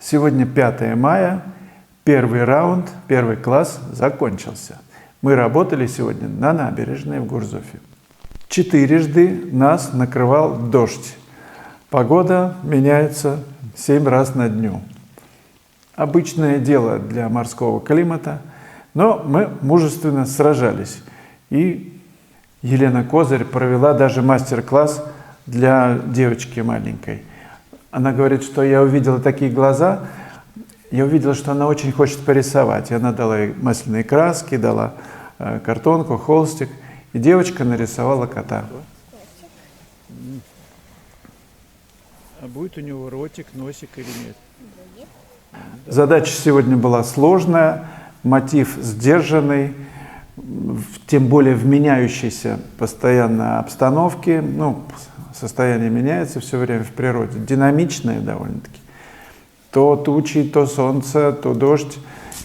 Сегодня 5 мая, первый раунд, первый класс закончился. Мы работали сегодня на набережной в Гурзуфе. 4 нас накрывал дождь. Погода меняется 7 раз на дню. Обычное дело для морского климата, но мы мужественно сражались. И Елена Козырь провела даже мастер-класс для девочки маленькой. Она говорит, что я увидела такие глаза, я увидела, что она очень хочет порисовать. И она дала ей масляные краски, дала картонку, холстик, и девочка нарисовала кота. А будет у него ротик, носик или нет? Задача сегодня была сложная, мотив сдержанный, тем более в меняющейся постоянно обстановке. Состояние меняется все время в природе, динамичное довольно-таки. То тучи, то солнце, то дождь.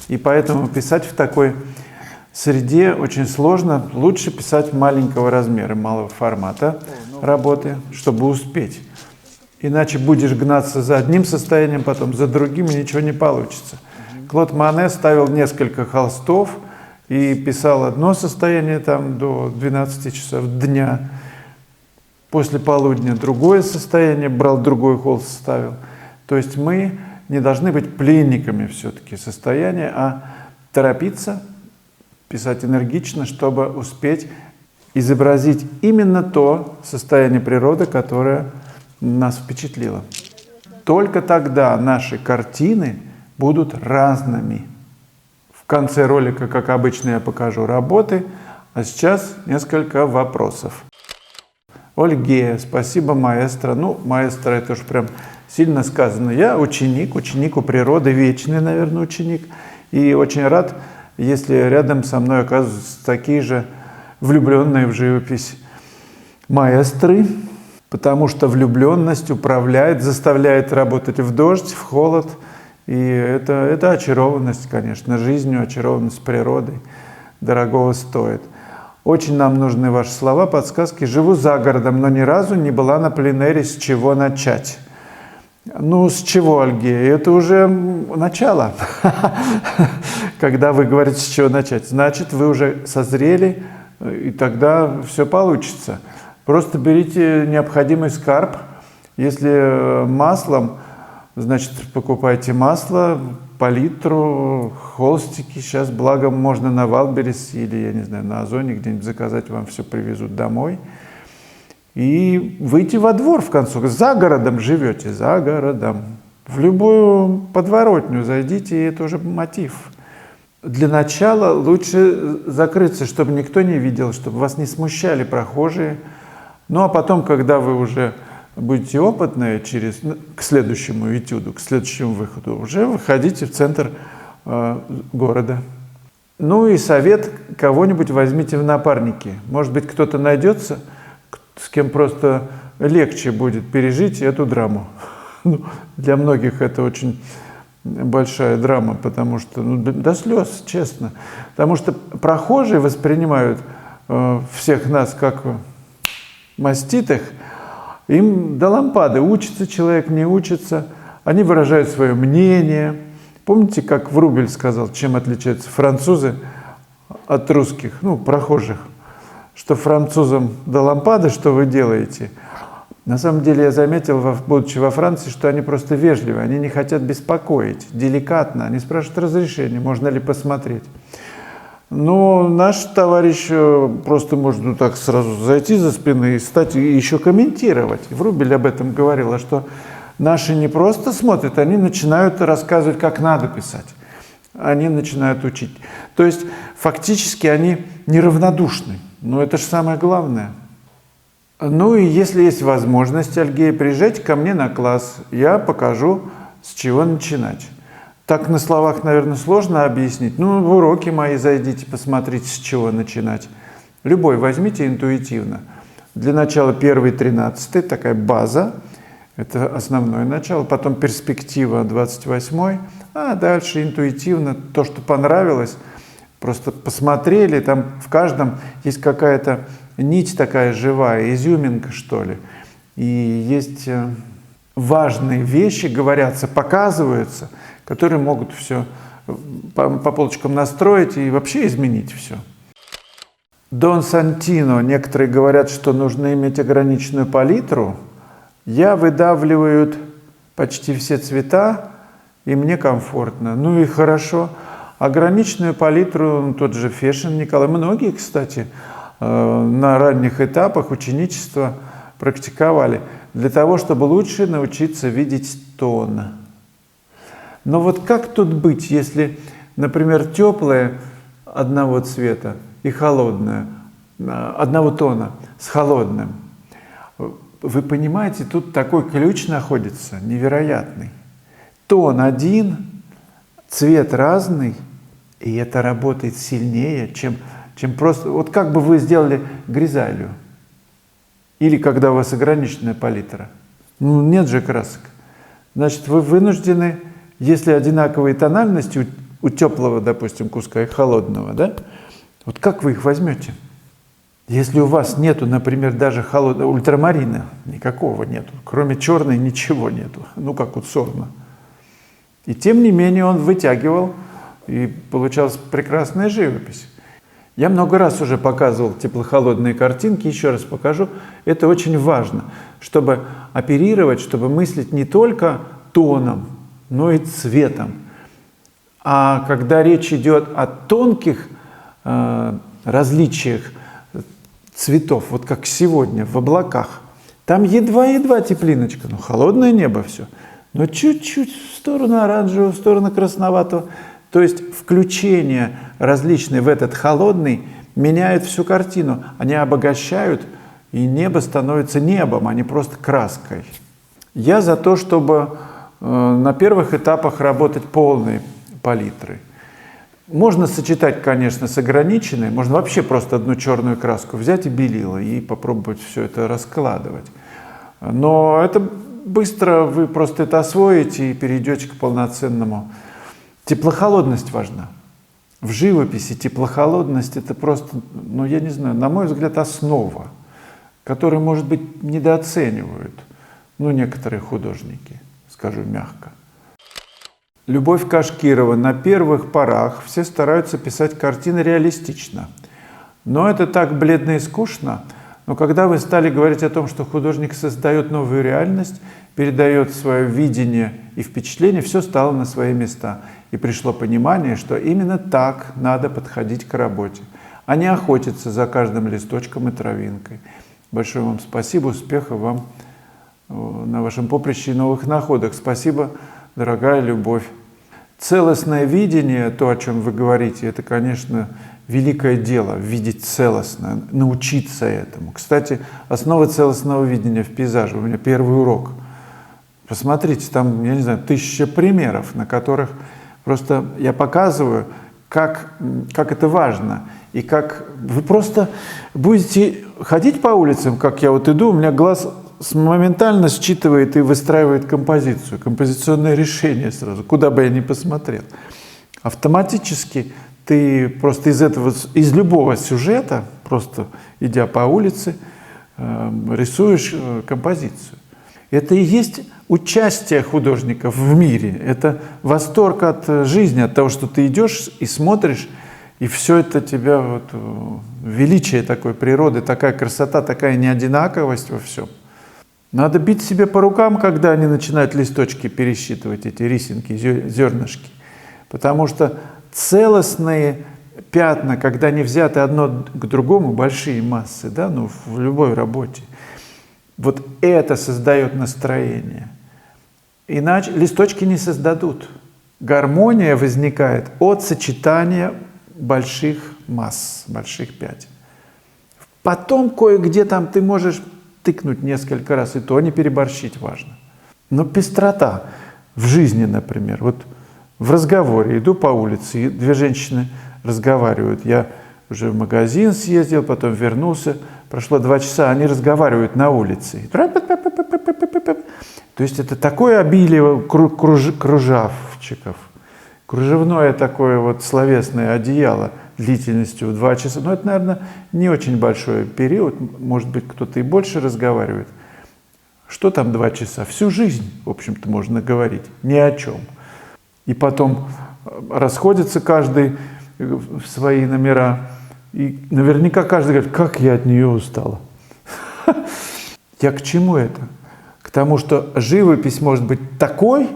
И поэтому писать в такой среде очень сложно. Лучше писать маленького размера, малого формата работы, чтобы успеть. Иначе будешь гнаться за одним состоянием, потом за другим, и ничего не получится. Клод Моне ставил несколько холстов и писал одно состояние там до 12 часов дня. После полудня другое состояние, брал другой холст, ставил. То есть мы не должны быть пленниками все-таки состояния, а торопиться, писать энергично, чтобы успеть изобразить именно то состояние природы, которое нас впечатлило. Только тогда наши картины будут разными. В конце ролика, как обычно, я покажу работы, а сейчас несколько вопросов. Ольге, спасибо, маэстро. Маэстро, это уж прям сильно сказано. Я ученик у природы, вечный, наверное, ученик. И очень рад, если рядом со мной оказываются такие же влюбленные в живопись маэстры, потому что влюбленность управляет, заставляет работать в дождь, в холод. И это очарованность, конечно, жизнью, очарованность природой. Дорогого стоит. Очень нам нужны ваши слова, подсказки. Живу за городом, но ни разу не была на пленэре. С чего начать? С чего, Ольге? Это уже начало. Когда вы говорите, с чего начать, значит, вы уже созрели, и тогда все получится. Просто берите необходимый скарб. Если маслом, значит, покупайте масло, палитру, холстики. Сейчас, благо, можно на Валберес или, я не знаю, на Озоне где-нибудь заказать, вам все привезут домой. И выйти во двор, в конце концов. За городом живете, за городом. В любую подворотню зайдите, и это уже мотив. Для начала лучше закрыться, чтобы никто не видел, чтобы вас не смущали прохожие. А потом, когда вы уже будете опытные к следующему этюду, к следующему выходу, уже выходите в центр города. И совет: кого-нибудь возьмите в напарники. Может быть, кто-то найдется, с кем просто легче будет пережить эту драму. Для многих это очень большая драма, потому что до слез, честно. Потому что прохожие воспринимают всех нас как маститых. Им до лампады, учится человек, не учится. Они выражают свое мнение. Помните, как Врубель сказал, чем отличаются французы от русских, прохожих? Что французам до лампады, что вы делаете? На самом деле я заметил, будучи во Франции, что они просто вежливы, они не хотят беспокоить, деликатно. Они спрашивают разрешение, можно ли посмотреть. Наш товарищ просто может так сразу зайти за спины и стать и еще комментировать. Врубель об этом говорил, что наши не просто смотрят, они начинают рассказывать, как надо писать. Они начинают учить. То есть фактически они неравнодушны. Это же самое главное. И если есть возможность, Ольгея, приезжайте ко мне на класс, я покажу, с чего начинать. Так на словах, наверное, сложно объяснить. В уроки мои зайдите, посмотрите, с чего начинать. Любой возьмите интуитивно. Для начала 1, 13, такая база. Это основное начало. Потом перспектива 28, а дальше интуитивно то, что понравилось. Просто посмотрели, там в каждом есть какая-то нить такая живая, изюминка, что ли. И есть важные вещи говорятся, показываются, которые могут все по полочкам настроить и вообще изменить все. Дон Сантино, некоторые говорят, что нужно иметь ограниченную палитру. Я выдавливаю почти все цвета, и мне комфортно. Ну и хорошо. Ограниченную палитру, тот же Фешин Николай, многие, кстати, на ранних этапах ученичества практиковали для того, чтобы лучше научиться видеть тон. Но вот как тут быть, если, например, теплое одного цвета и холодное, одного тона с холодным? Вы понимаете, тут такой ключ находится невероятный. Тон один, цвет разный, и это работает сильнее, чем просто... Вот как бы вы сделали гризалью? Или когда у вас ограниченная палитра? Ну, нет же красок. Значит, вы вынуждены, если одинаковые тональности у теплого, допустим, куска и холодного, да? Вот как вы их возьмете? Если у вас нету, например, даже холодного ультрамарина, никакого нету, кроме черной ничего нету, ну как у Сорна. И тем не менее он вытягивал, и получалась прекрасная живопись. Я много раз уже показывал тепло-холодные картинки, еще раз покажу. Это очень важно, чтобы оперировать, чтобы мыслить не только тоном, но и цветом. А когда речь идет о тонких различиях цветов, вот как сегодня в облаках, там едва-едва теплиночка, ну холодное небо все, но чуть-чуть в сторону оранжевого, в сторону красноватого. То есть включение различные в этот холодный меняют всю картину. Они обогащают, и небо становится небом, а не просто краской. Я за то, чтобы на первых этапах работать полной палитрой. Можно сочетать, конечно, с ограниченной, можно вообще просто одну черную краску взять и белила, и попробовать все это раскладывать. Но это быстро вы просто это освоите и перейдете к полноценному. Теплохолодность важна. В живописи теплохолодность — это просто, ну я не знаю, на мой взгляд, основа, которую, может быть, недооценивают, ну, некоторые художники, скажу мягко. Любовь Кашкирова. На первых порах все стараются писать картины реалистично. Но это так бледно и скучно. Но когда вы стали говорить о том, что художник создает новую реальность, передает свое видение и впечатление, все стало на свои места. И пришло понимание, что именно так надо подходить к работе, а не охотиться за каждым листочком и травинкой. Большое вам спасибо, успехов вам на вашем поприще и новых находок. Спасибо, дорогая Любовь. Целостное видение, то, о чем вы говорите, это, конечно, великое дело, видеть целостно, научиться этому. Кстати, основа целостного видения в пейзаже, у меня первый урок. Посмотрите, там, я не знаю, 1000 примеров, на которых просто я показываю, как это важно. И как вы просто будете ходить по улицам, как я вот иду, у меня глаз моментально считывает и выстраивает композицию, композиционное решение сразу, куда бы я ни посмотрел. Автоматически ты просто из любого сюжета, просто идя по улице, рисуешь композицию. Это и есть участие художников в мире, это восторг от жизни, от того, что ты идешь и смотришь, и все это тебя, вот, величие такой природы, такая красота, такая неодинаковость во всем. Надо бить себе по рукам, когда они начинают листочки пересчитывать, эти рисинки, зернышки. Потому что целостные пятна, когда они взяты одно к другому, большие массы, да, ну, в любой работе, вот это создает настроение. Иначе листочки не создадут. Гармония возникает от сочетания больших масс, больших пятен. Потом кое-где там ты можешь тыкнуть несколько раз, и то не переборщить важно. Но пестрота в жизни, например, вот в разговоре, иду по улице, и две женщины разговаривают. Я уже в магазин съездил, потом вернулся, прошло 2 часа, они разговаривают на улице. То есть это такое обилие кружавчиков, кружевное такое вот словесное одеяло длительностью в 2 часа. Но это, наверное, не очень большой период, может быть, кто-то и больше разговаривает. Что там 2 часа? Всю жизнь, в общем-то, можно говорить. Ни о чем. И потом расходится каждый в свои номера. И наверняка каждый говорит, как я от нее устала. Я к чему это? К тому, что живопись может быть такой,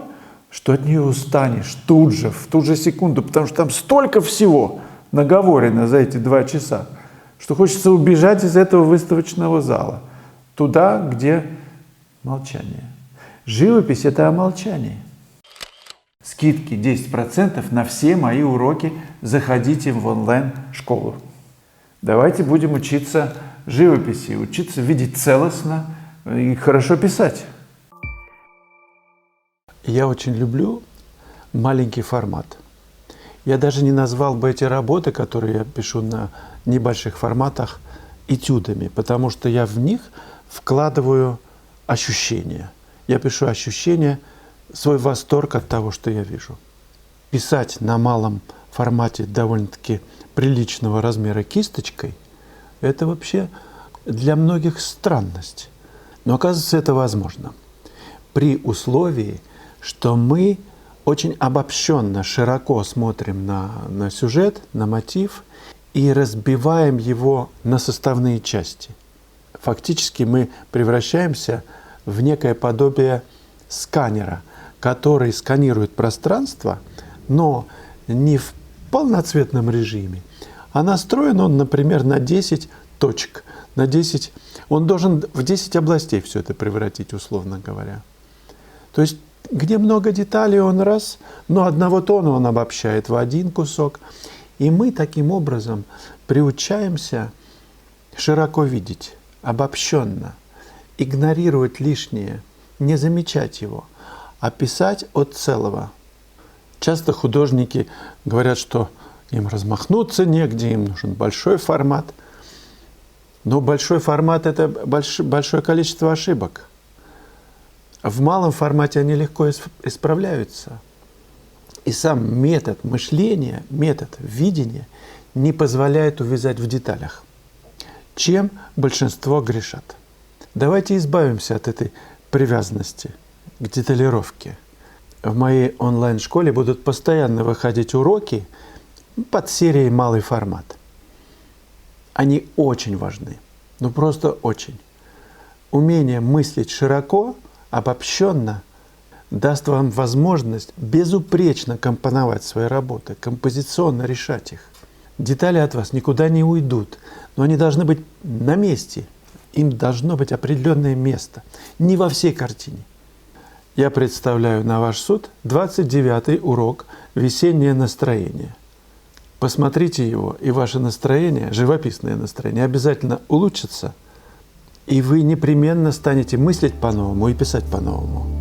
что от нее устанешь тут же, в ту же секунду, потому что там столько всего наговорено за эти 2 часа, что хочется убежать из этого выставочного зала, туда, где молчание. Живопись — это о молчании. Скидки 10% на все мои уроки. Заходите в онлайн-школу. Давайте будем учиться живописи, учиться видеть целостно и хорошо писать. Я очень люблю маленький формат. Я даже не назвал бы эти работы, которые я пишу на небольших форматах, этюдами, потому что я в них вкладываю ощущения. Я пишу ощущения, свой восторг от того, что я вижу. Писать на малом формате довольно-таки приличного размера кисточкой — это вообще для многих странность. Но оказывается, это возможно. При условии, что мы очень обобщенно, широко смотрим на сюжет, на мотив и разбиваем его на составные части. Фактически мы превращаемся в некое подобие сканера, который сканирует пространство, но не в полноцветном режиме, а настроен он, например, на 10 точек, на 10, он должен в 10 областей все это превратить, условно говоря. То есть, где много деталей, он раз, но одного тона он обобщает в один кусок. И мы таким образом приучаемся широко видеть, обобщенно, игнорировать лишнее, не замечать его, а писать от целого. Часто художники говорят, что им размахнуться негде, им нужен большой формат. Но большой формат — это большое количество ошибок. В малом формате они легко исправляются. И сам метод мышления, метод видения не позволяет увязать в деталях, чем большинство грешат. Давайте избавимся от этой привязанности к деталировке. В моей онлайн-школе будут постоянно выходить уроки под серией «Малый формат». Они очень важны, ну просто очень. Умение мыслить широко, обобщенно даст вам возможность безупречно компоновать свои работы, композиционно решать их. Детали от вас никуда не уйдут, но они должны быть на месте. Им должно быть определенное место, не во всей картине. Я представляю на ваш суд 29-й урок «Весеннее настроение». Посмотрите его, и ваше настроение, живописное настроение, обязательно улучшится, и вы непременно станете мыслить по-новому и писать по-новому.